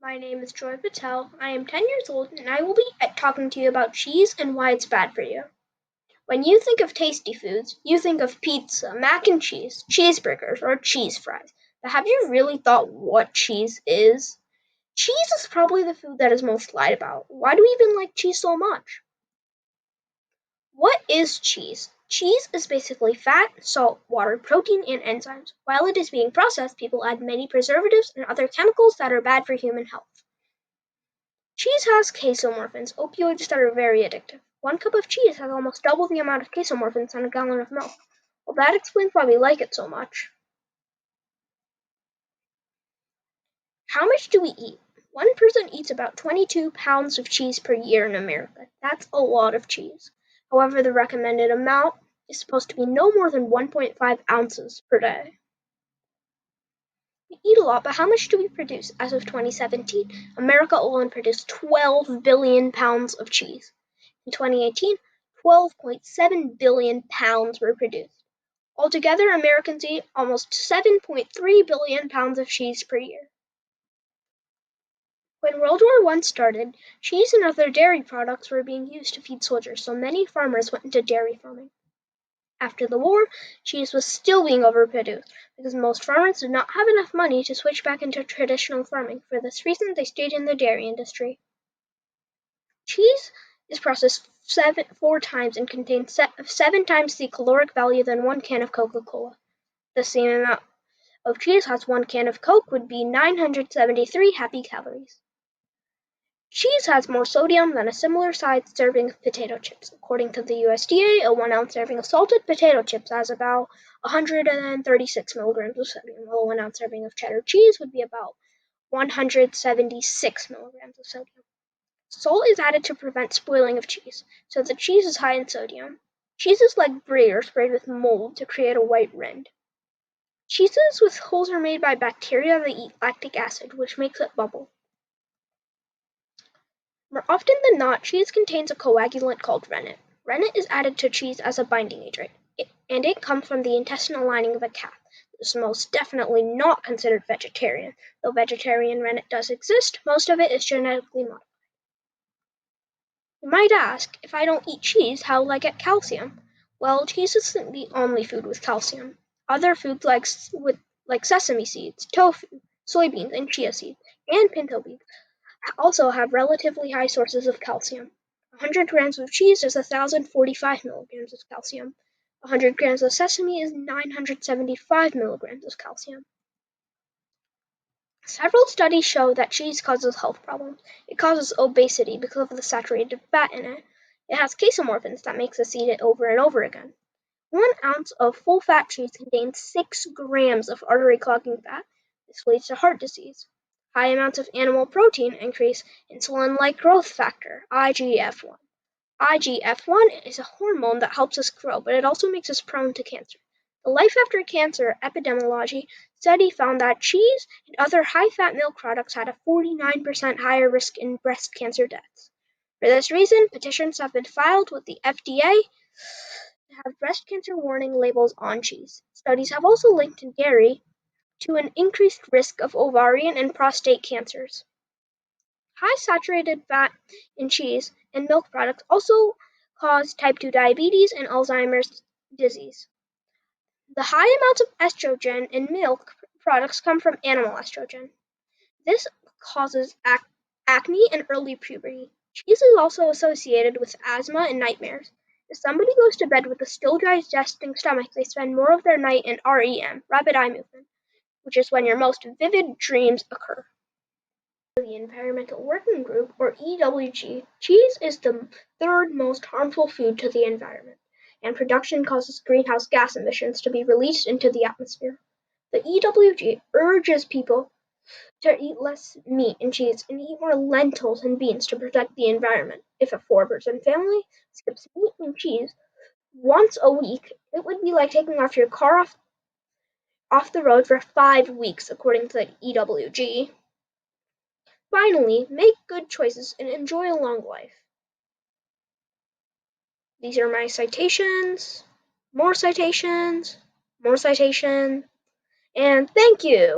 My name is Joy Patel. I am 10 years old and I will be talking to you about cheese and why it's bad for you. When you think of tasty foods, you think of pizza, mac and cheese, cheeseburgers, or cheese fries. But have you really thought what cheese is? Cheese is probably the food that is most lied about. Why do we even like cheese so much? What is cheese? Cheese is basically fat, salt, water, protein, and enzymes. While it is being processed, people add many preservatives and other chemicals that are bad for human health. Cheese has casomorphins, opioids that are very addictive. 1 cup of cheese has almost double the amount of casomorphins on a gallon of milk. Well, that explains why we like it so much. How much do we eat? One person eats about 22 pounds of cheese per year in America. That's a lot of cheese. However, the recommended amount is supposed to be no more than 1.5 ounces per day. We eat a lot, but how much do we produce? As of 2017, America alone produced 12 billion pounds of cheese. In 2018, 12.7 billion pounds were produced. Altogether, Americans eat almost 7.3 billion pounds of cheese per year. When World War I started, cheese and other dairy products were being used to feed soldiers, so many farmers went into dairy farming. After the war, cheese was still being overproduced because most farmers did not have enough money to switch back into traditional farming. For this reason, they stayed in the dairy industry. Cheese is processed 4 times and contains 7 times the caloric value than 1 can of Coca-Cola. The same amount of cheese as 1 can of Coke would be 973 happy calories. Cheese has more sodium than a similar-sized serving of potato chips. According to the USDA, a 1-ounce serving of salted potato chips has about 136 milligrams of sodium, while a 1-ounce serving of cheddar cheese would be about 176 milligrams of sodium. Salt is added to prevent spoiling of cheese, so the cheese is high in sodium. Cheeses like brie are sprayed with mold to create a white rind. Cheeses with holes are made by bacteria that eat lactic acid, which makes it bubble. More often than not, cheese contains a coagulant called rennet. Rennet is added to cheese as a binding agent, and it comes from the intestinal lining of a calf. It is most definitely not considered vegetarian. Though vegetarian rennet does exist, most of it is genetically modified. You might ask, if I don't eat cheese, how will I get calcium? Well, cheese isn't the only food with calcium. Other foods like sesame seeds, tofu, soybeans, and chia seeds, and pinto beans also have relatively high sources of calcium. 100 grams of cheese is 1,045 milligrams of calcium. 100 grams of sesame is 975 milligrams of calcium. Several studies show that cheese causes health problems. It causes obesity because of the saturated fat in it. It has casomorphins that makes us eat it over and over again. 1 ounce of full-fat cheese contains 6 grams of artery-clogging fat. This leads to heart disease. High amounts of animal protein increase insulin-like growth factor, IGF-1. IGF-1 is a hormone that helps us grow, but it also makes us prone to cancer. The Life After Cancer Epidemiology study found that cheese and other high-fat milk products had a 49% higher risk in breast cancer deaths. For this reason, petitions have been filed with the FDA to have breast cancer warning labels on cheese. Studies have also linked dairy to an increased risk of ovarian and prostate cancers. High saturated fat in cheese and milk products also cause type 2 diabetes and Alzheimer's disease. The high amounts of estrogen in milk products come from animal estrogen. This causes acne and early puberty. Cheese is also associated with asthma and nightmares. If somebody goes to bed with a still digesting stomach, they spend more of their night in REM, rapid eye movement, which is when your most vivid dreams occur. The Environmental Working Group, or EWG, cheese is the 3rd most harmful food to the environment, and production causes greenhouse gas emissions to be released into the atmosphere. The EWG urges people to eat less meat and cheese and eat more lentils and beans to protect the environment. If a 4-person family skips meat and cheese once a week, it would be like taking off your car off the road for 5 weeks, according to the EWG. Finally, make good choices and enjoy a long life. These are my citations, more citations, more citation, and thank you!